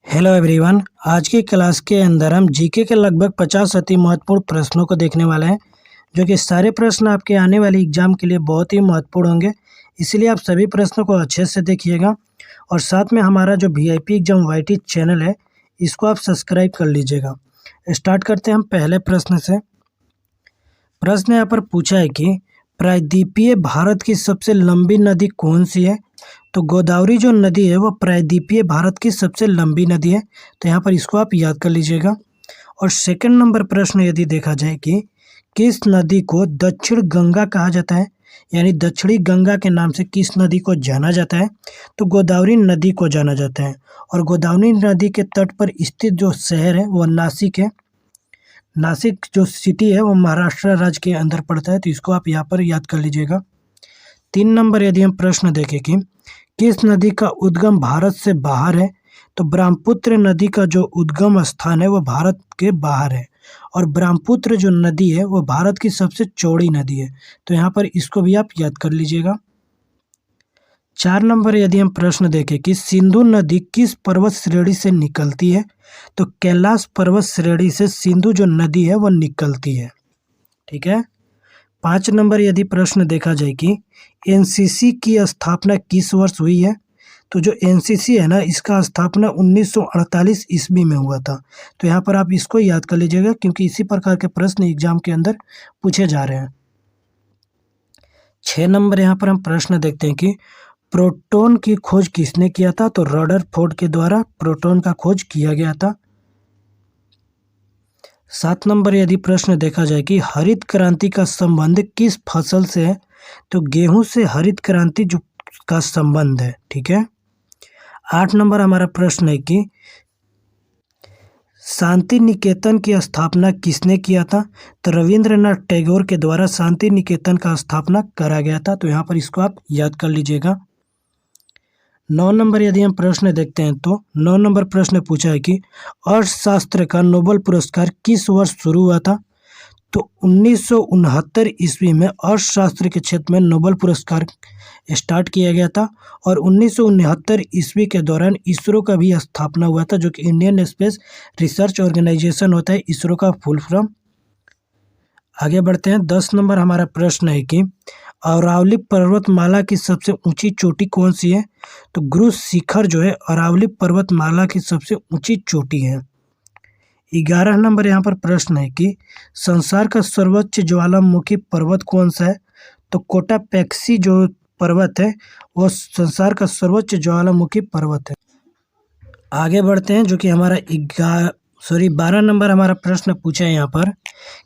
Hello everyone. आज की class के अंदर हम जीके के लगभग 50 अति महत्वपूर्ण प्रश्नों को देखने वाले हैं, जो कि सारे प्रश्न आपके आने वाले एग्जाम के लिए बहुत ही महत्वपूर्ण होंगे। इसलिए आप सभी प्रश्नों को अच्छे से देखिएगा और साथ में हमारा जो वीआईपी एग्जाम वाईटी चैनल है, इसको आप सब्सक्राइब कर लीजिएगा। स्टार्ट करते हैं हम पहले प्रश्न से। प्रश्न यहाँ पर पूछा है कि प्रायद्वीपीय भारत की सबसे लंबी नदी कौन सी है। तो गोदावरी जो नदी है वो प्रायद्वीपीय भारत की सबसे लंबी नदी है। तो यहाँ पर इसको आप याद कर लीजिएगा। और सेकंड नंबर प्रश्न यदि देखा जाए कि किस नदी को दक्षिण गंगा कहा जाता है, यानी दक्षिणी गंगा के नाम से किस नदी को जाना जाता है, तो गोदावरी नदी को जाना जाता है। और गोदावरी नदी के तट पर स्थित जो शहर है वो नासिक है। नासिक जो सिटी है वो महाराष्ट्र राज्य के अंदर पड़ता है, तो इसको आप यहाँ पर याद कर लीजिएगा। 3 नंबर यदि हम प्रश्न देखें कि किस नदी का उद्गम भारत से बाहर है, तो ब्रह्मपुत्र नदी का जो उद्गम स्थान है वो भारत के बाहर है। और ब्रह्मपुत्र जो नदी है वो भारत की सबसे चौड़ी नदी है, तो यहाँ पर इसको भी आप याद कर लीजिएगा। 4 नंबर यदि हम प्रश्न देखें कि सिंधु नदी किस पर्वत श्रेणी से निकलती है, तो कैलाश पर्वत श्रेणी से सिंधु जो नदी है वो निकलती है। ठीक है। 5 नंबर यदि प्रश्न देखा जाए कि एनसीसी की स्थापना किस वर्ष हुई है, तो जो एनसीसी है ना, इसका स्थापना 1948 ईस्वी में हुआ था। तो यहाँ पर आप इसको याद कर लीजिएगा, क्योंकि इसी प्रकार के प्रश्न एग्जाम के अंदर पूछे जा रहे हैं। 6 नंबर यहाँ पर हम प्रश्न देखते हैं कि प्रोटॉन की खोज किसने किया था, तो रदरफोर्ड के द्वारा प्रोटॉन का खोज किया गया था। 7 नंबर यदि प्रश्न देखा जाए कि हरित क्रांति का संबंध किस फसल से है, तो गेहूं से हरित क्रांति जो का संबंध है। ठीक है। 8 नंबर हमारा प्रश्न है कि शांति निकेतन की स्थापना किसने किया था, तो रविंद्रनाथ टैगोर के द्वारा शांति निकेतन का स्थापना करा गया था। तो यहाँ पर इसको आप याद कर लीजिएगा। 9 नंबर यदि हम प्रश्न देखते हैं तो 9 नंबर प्रश्न पूछा है कि अर्थशास्त्र का नोबेल पुरस्कार किस वर्ष शुरू हुआ था, तो 1969 ईस्वी में अर्थशास्त्र के क्षेत्र में नोबेल पुरस्कार स्टार्ट किया गया था। और 1969 ईस्वी के दौरान इसरो का भी स्थापना हुआ था, जो कि इंडियन स्पेस रिसर्च ऑर्गेनाइजेशन होता है, इसरो का फुल फॉर्म। आगे बढ़ते हैं। 10 नंबर हमारा प्रश्न है कि अरावली पर्वतमाला की सबसे ऊंची चोटी कौन सी है, तो गुरु शिखर जो है अरावली पर्वतमाला की सबसे ऊंची चोटी है। 11 नंबर यहाँ पर प्रश्न है कि संसार का सर्वोच्च ज्वालामुखी पर्वत कौन सा है, तो कोटापेक्सी जो पर्वत है वो संसार का सर्वोच्च ज्वालामुखी पर्वत है। आगे बढ़ते हैं, जो कि हमारा 12 नंबर हमारा प्रश्न पूछा है यहाँ पर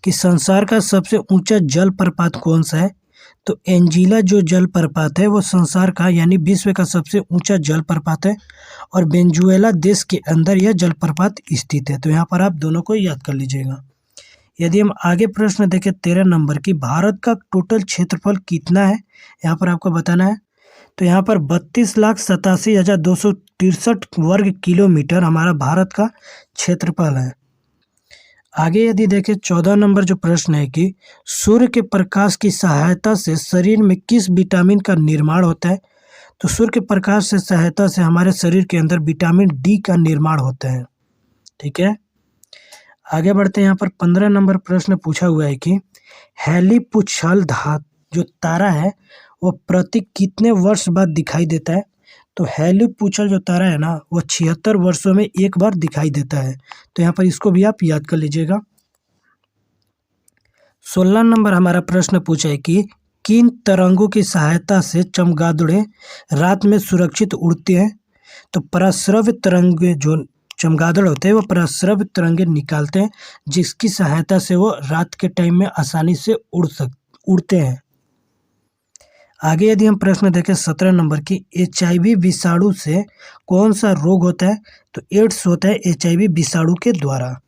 कि संसार का सबसे ऊंचा जलप्रपात कौन सा है, तो एंजीला जो जलप्रपात है वो संसार का यानी विश्व का सबसे ऊंचा जलप्रपात है। और वेनेजुएला देश के अंदर यह जलप्रपात स्थित है। तो यहाँ पर आप दोनों को याद कर लीजिएगा। यदि हम आगे प्रश्न देखें 13 नंबर की भारत का टोटल क्षेत्रफल कितना है, यहाँ पर आपको बताना है। तो यहाँ पर 32,87,263 वर्ग किलोमीटर हमारा भारत का क्षेत्रफल है। आगे यदि देखें 14 नंबर जो प्रश्न है कि सूर्य के प्रकाश की सहायता से शरीर में किस विटामिन का निर्माण होता है, तो सूर्य के प्रकाश से सहायता से हमारे शरीर के अंदर विटामिन डी का निर्माण होता है। ठीक है। आगे बढ़ते हैं। यहाँ पर 15 नंबर प्रश्न पूछा हुआ है कि हेलिपुछल जो तारा है वो प्रति कितने वर्ष बाद दिखाई देता है, तो हेलिपुछल जो तारा है ना वो 76 वर्षों में एक बार दिखाई देता है। तो यहाँ पर इसको भी आप याद कर लीजिएगा। 16 नंबर हमारा प्रश्न पूछा है कि किन तरंगों की सहायता से चमगादड़े रात में सुरक्षित उड़ते हैं, तो पराश्रव्य तरंगे जो चमगादड़ होते हैं वो पराश्रव्य तरंगे निकालते हैं, जिसकी सहायता से वो रात के टाइम में आसानी से उड़ते हैं। आगे यदि हम प्रश्न देखें 17 नंबर की HIV विषाणु से कौन सा रोग होता है, तो एड्स होता है HIV विषाणु के द्वारा।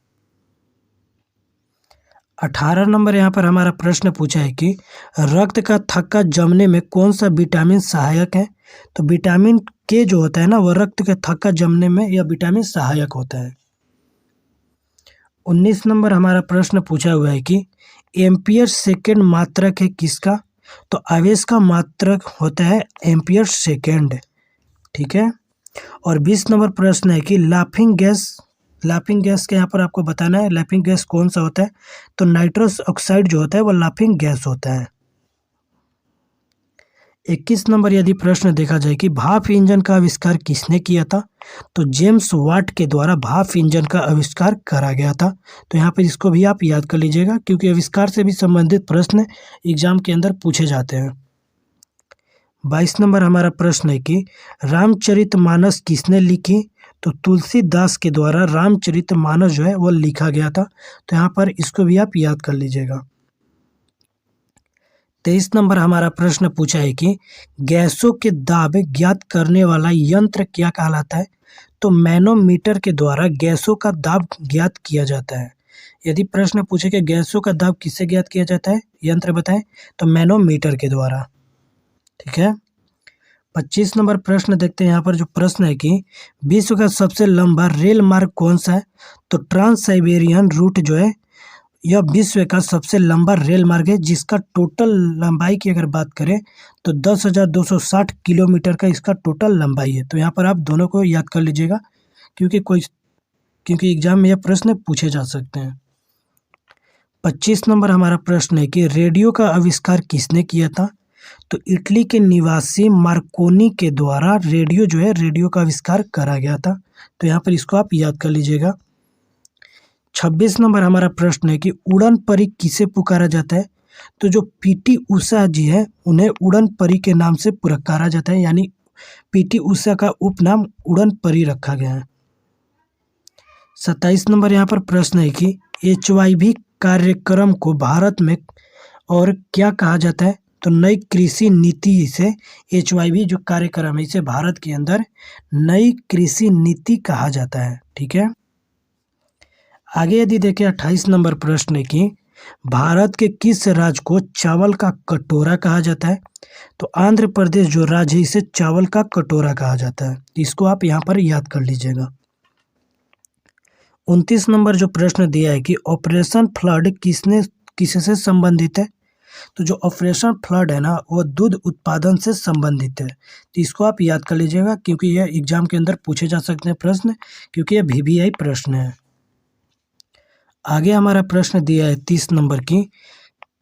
18 नंबर यहाँ पर हमारा प्रश्न पूछा है कि रक्त का थक्का जमने में कौन सा विटामिन सहायक है, तो विटामिन के जो होता है ना वो रक्त का थक्का जमने में यह विटामिन सहायक होता है। 19 नंबर हमारा प्रश्न पूछा हुआ है कि एम्पियर सेकेंड मात्रक है किसका, तो आवेश का मात्रक होता है एम्पियर सेकेंड। ठीक है। और 20 नंबर प्रश्न है कि लाफिंग गैस के यहाँ पर आपको बताना है लाफिंग गैस कौन सा होता है। तो नाइट्रस ऑक्साइड जो होता है वो लाफिंग गैस होता है। 21 नंबर यदि प्रश्न देखा जाए कि भाप इंजन का आविष्कार किसने किया था, तो जेम्स वाट के द्वारा भाप इंजन का आविष्कार करा गया था। तो यहाँ पर इसको भी आप याद कर लीजिएगा, क्योंकि आविष्कार से भी संबंधित प्रश्न एग्जाम के अंदर पूछे जाते हैं। 22 नंबर हमारा प्रश्न है कि रामचरितमानस किसने लिखी, तो तुलसीदास के द्वारा रामचरितमानस जो है वो लिखा गया था। तो यहाँ पर इसको भी आप याद कर लीजिएगा। 23 नंबर हमारा प्रश्न पूछा है कि गैसों के दाब ज्ञात करने वाला यंत्र क्या कहलाता है, तो मैनोमीटर के द्वारा गैसों का दाब ज्ञात किया जाता है। यदि प्रश्न पूछे कि गैसों का दाब किससे ज्ञात किया जाता है, यंत्र बताएं, तो मैनोमीटर के द्वारा। ठीक है। 25 नंबर प्रश्न देखते हैं। यहाँ पर जो प्रश्न है कि विश्व का सबसे लंबा रेल मार्ग कौन सा है, तो ट्रांस साइबेरियन रूट जो है यह विश्व का सबसे लंबा रेल मार्ग है, जिसका टोटल लंबाई की अगर बात करें तो 10,260 किलोमीटर का इसका टोटल लंबाई है। तो यहाँ पर आप दोनों को याद कर लीजिएगा, क्योंकि एग्जाम में यह प्रश्न पूछे जा सकते हैं। 25 नंबर हमारा प्रश्न है कि रेडियो का आविष्कार किसने किया था, तो इटली के निवासी मार्कोनी के द्वारा रेडियो का आविष्कार करा गया था। तो यहाँ पर इसको आप याद कर लीजिएगा। 26 नंबर हमारा प्रश्न है कि उड़न परी किसे पुकारा जाता है, तो जो पीटी उषा जी है उन्हें उड़न परी के नाम से पुकारा जाता है, यानी पीटी उषा का उपनाम उड़न परी रखा गया है। 27 नंबर यहाँ पर प्रश्न है कि HYV कार्यक्रम को भारत में और क्या कहा जाता है, तो नई कृषि नीति से HYV जो कार्यक्रम है इसे भारत के अंदर नई कृषि नीति कहा जाता है। ठीक है। आगे यदि देखें 28 नंबर प्रश्न है कि भारत के किस राज्य को चावल का कटोरा कहा जाता है, तो आंध्र प्रदेश जो राज्य है इसे चावल का कटोरा कहा जाता है। इसको आप यहाँ पर याद कर लीजिएगा। 29 नंबर जो प्रश्न दिया है कि ऑपरेशन फ्लड किससे संबंधित है, तो जो ऑपरेशन फ्लड है ना वो दूध उत्पादन से संबंधित है। तो इसको आप याद कर लीजिएगा, क्योंकि यह एग्जाम के अंदर पूछे जा सकते हैं प्रश्न, क्योंकि यह VVI प्रश्न है। आगे हमारा प्रश्न दिया है 30 नंबर की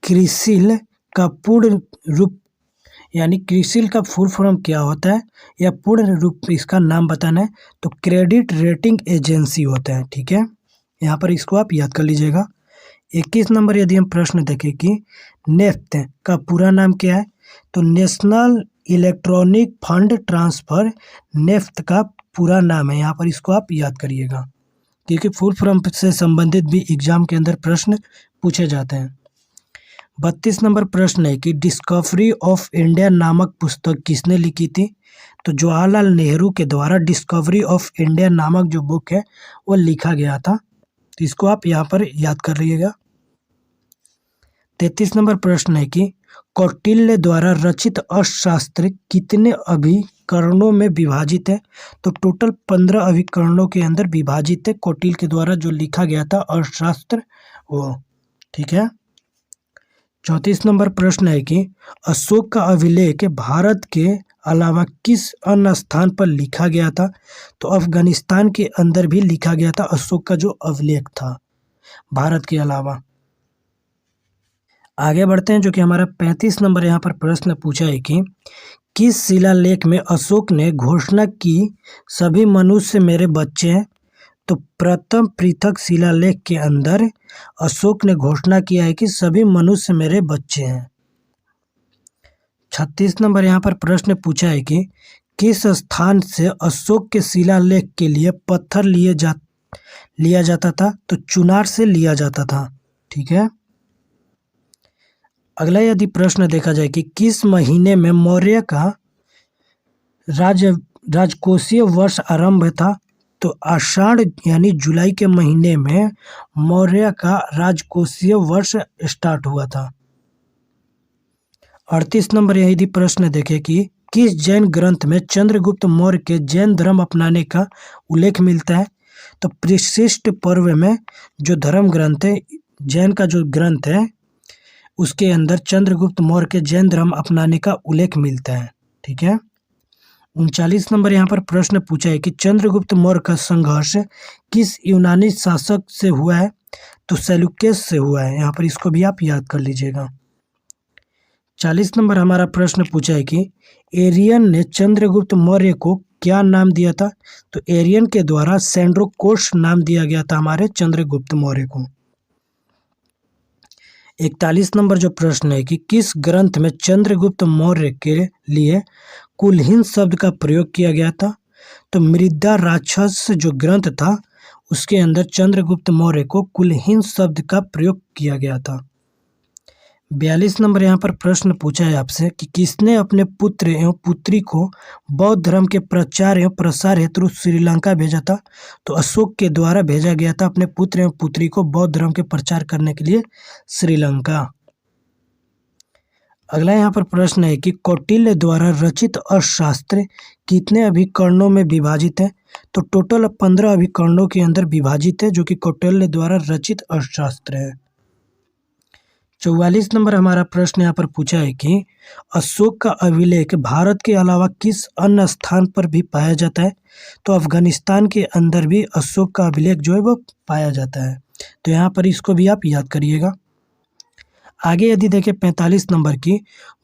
क्रिसिल का पूर्ण रूप, यानी क्रिसिल का फुल फॉर्म क्या होता है या पूर्ण रूप इसका नाम बताना है, तो क्रेडिट रेटिंग एजेंसी होता है। ठीक है। यहाँ पर इसको आप याद कर लीजिएगा। 21 नंबर यदि हम प्रश्न देखें कि नेफ्ट का पूरा नाम क्या है, तो national electronic fund transfer NEFT का पूरा नाम है। यहाँ पर इसको आप याद करिएगा, क्योंकि फुल फॉर्म से संबंधित भी एग्जाम के अंदर प्रश्न पूछे जाते हैं। 32 नंबर प्रश्न है कि डिस्कवरी ऑफ इंडिया नामक पुस्तक किसने लिखी थी, तो जवाहरलाल नेहरू के द्वारा डिस्कवरी ऑफ इंडिया नामक जो बुक है वो लिखा गया था। तो इसको आप यहाँ पर याद कर रहिएगा। 33 नंबर प्रश्न है कि कौटिल्य द्वारा रचित अर्थशास्त्र कितने अभिकरणों में विभाजित है, तो टोटल 15 अभिकरणों के अंदर विभाजित है कौटिल्य के द्वारा जो लिखा गया था अर्थशास्त्र वो। ठीक है। 34 नंबर प्रश्न है कि अशोक का अभिलेख भारत के अलावा किस अन्य स्थान पर लिखा गया था, तो अफगानिस्तान के अंदर भी लिखा गया था अशोक का जो अभिलेख था भारत के अलावा। आगे बढ़ते हैं, जो कि हमारा 35 नंबर यहाँ पर प्रश्न पूछा है कि किस शिलालेख में अशोक ने घोषणा की सभी मनुष्य मेरे बच्चे हैं, तो प्रथम पृथक शिलालेख के अंदर अशोक ने घोषणा किया है कि सभी मनुष्य मेरे बच्चे हैं। 36 नंबर यहाँ पर प्रश्न पूछा है कि किस स्थान से अशोक के शिलालेख के लिए पत्थर लिया जाता था, तो चुनार से लिया जाता था। ठीक है। अगला यदि प्रश्न देखा जाए कि किस महीने में मौर्य का राजकोषीय वर्ष आरंभ था, तो आषाढ़ यानी जुलाई के महीने में मौर्य का राजकोषीय वर्ष स्टार्ट हुआ था। 38 नंबर यदि प्रश्न देखें कि किस जैन ग्रंथ में चंद्रगुप्त मौर्य के जैन धर्म अपनाने का उल्लेख मिलता है, तो परिशिष्ट पर्व में जो धर्म ग्रंथ है जैन का जो ग्रंथ है उसके अंदर चंद्रगुप्त मौर्य के जैन धर्म अपनाने का उल्लेख मिलता है। ठीक है। 39 नंबर यहाँ पर प्रश्न पूछा है कि चंद्रगुप्त मौर्य का संघर्ष किस यूनानी शासक से हुआ है? तो सेल्यूकस से हुआ है। यहाँ पर इसको भी आप याद कर लीजिएगा। 40 नंबर हमारा प्रश्न पूछा है कि एरियन ने चंद्रगुप्त मौर्य को क्या नाम दिया था? तो एरियन के द्वारा सेंड्रोकोस नाम दिया गया था हमारे चंद्रगुप्त मौर्य को। 41 नंबर जो प्रश्न है कि किस ग्रंथ में चंद्रगुप्त मौर्य के लिए कुलहीन शब्द का प्रयोग किया गया था? तो मृदा राक्षस जो ग्रंथ था उसके अंदर चंद्रगुप्त मौर्य को कुलहीन शब्द का प्रयोग किया गया था। 42 नंबर यहाँ पर प्रश्न पूछा है आपसे कि किसने अपने पुत्र एवं पुत्री को बौद्ध धर्म के प्रचार एवं प्रसार हेतु श्रीलंका भेजा था? तो अशोक के द्वारा भेजा गया था अपने पुत्र एवं पुत्री को बौद्ध धर्म के प्रचार करने के लिए श्रीलंका। अगला यहाँ पर प्रश्न है कि कौटिल्य द्वारा रचित अर्थशास्त्र कितने अभिकरणों में विभाजित है? तो टोटल 15 अभिकरणों के अंदर विभाजित है, जो कि कौटिल्य द्वारा रचित अर्थशास्त्र है। 44 नंबर हमारा प्रश्न यहाँ पर पूछा है कि अशोक का अभिलेख भारत के अलावा किस अन्य स्थान पर भी पाया जाता है? तो अफगानिस्तान के अंदर भी अशोक का अभिलेख जो है वो पाया जाता है। तो यहाँ पर इसको भी आप याद करिएगा। आगे यदि देखें 45 नंबर की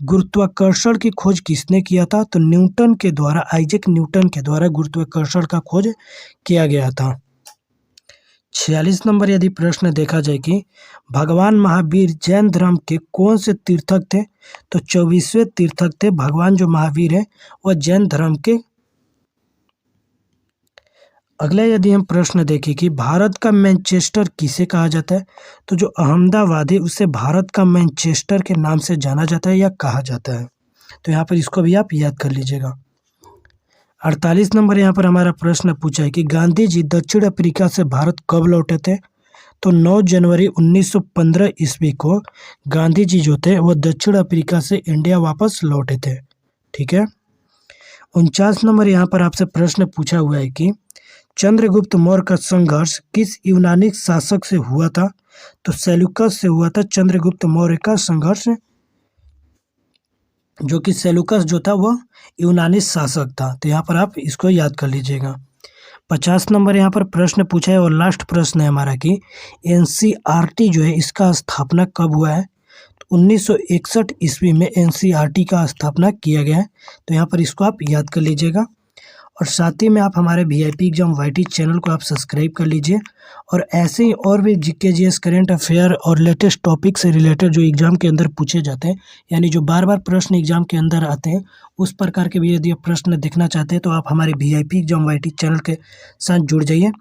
गुरुत्वाकर्षण की खोज किसने किया था? तो न्यूटन के द्वारा, आइजैक न्यूटन के द्वारा गुरुत्वाकर्षण का खोज किया गया था। 46 नंबर यदि प्रश्न देखा जाए कि भगवान महावीर जैन धर्म के कौन से तीर्थक थे? तो 24वें तीर्थक थे। भगवान जो महावीर है वह जैन धर्म के। अगला यदि हम प्रश्न देखें कि भारत का मैनचेस्टर किसे कहा जाता है? तो जो अहमदाबाद है उसे भारत का मैनचेस्टर के नाम से जाना जाता है या कहा जाता है। तो यहाँ पर इसको भी आप याद कर लीजिएगा। 48 नंबर यहाँ पर हमारा प्रश्न पूछा है कि गांधी जी दक्षिण अफ्रीका से भारत कब लौटे थे? तो 9 जनवरी 1915 ईस्वी को गांधी जी जो थे वो दक्षिण अफ्रीका से इंडिया वापस लौटे थे। ठीक है। 49 नंबर यहाँ पर आपसे प्रश्न पूछा हुआ है कि चंद्रगुप्त मौर्य का संघर्ष किस यूनानी शासक से हुआ था? तो सेल्यूकस से हुआ था चंद्रगुप्त मौर्य का संघर्ष, जो कि सेल्यूकस जो था वह यूनानी शासक था। तो यहाँ पर आप इसको याद कर लीजिएगा। 50 नंबर यहाँ पर प्रश्न पूछा है और लास्ट प्रश्न है हमारा कि एनसीईआरटी जो है इसका स्थापना कब हुआ है? तो 1961 ईस्वी में एनसीईआरटी का स्थापना किया गया है। तो यहाँ पर इसको आप याद कर लीजिएगा। और साथ ही में आप हमारे वीआईपी एग्जाम वाईटी चैनल को आप सब्सक्राइब कर लीजिए और ऐसे ही और भी जीके जीएस करंट अफेयर और लेटेस्ट टॉपिक से रिलेटेड जो एग्जाम के अंदर पूछे जाते हैं, यानी जो बार बार प्रश्न एग्जाम के अंदर आते हैं, उस प्रकार के भी यदि आप प्रश्न देखना चाहते हैं तो आप हमारे वीआईपी एग्जाम वाईटी चैनल के साथ जुड़ जाइए।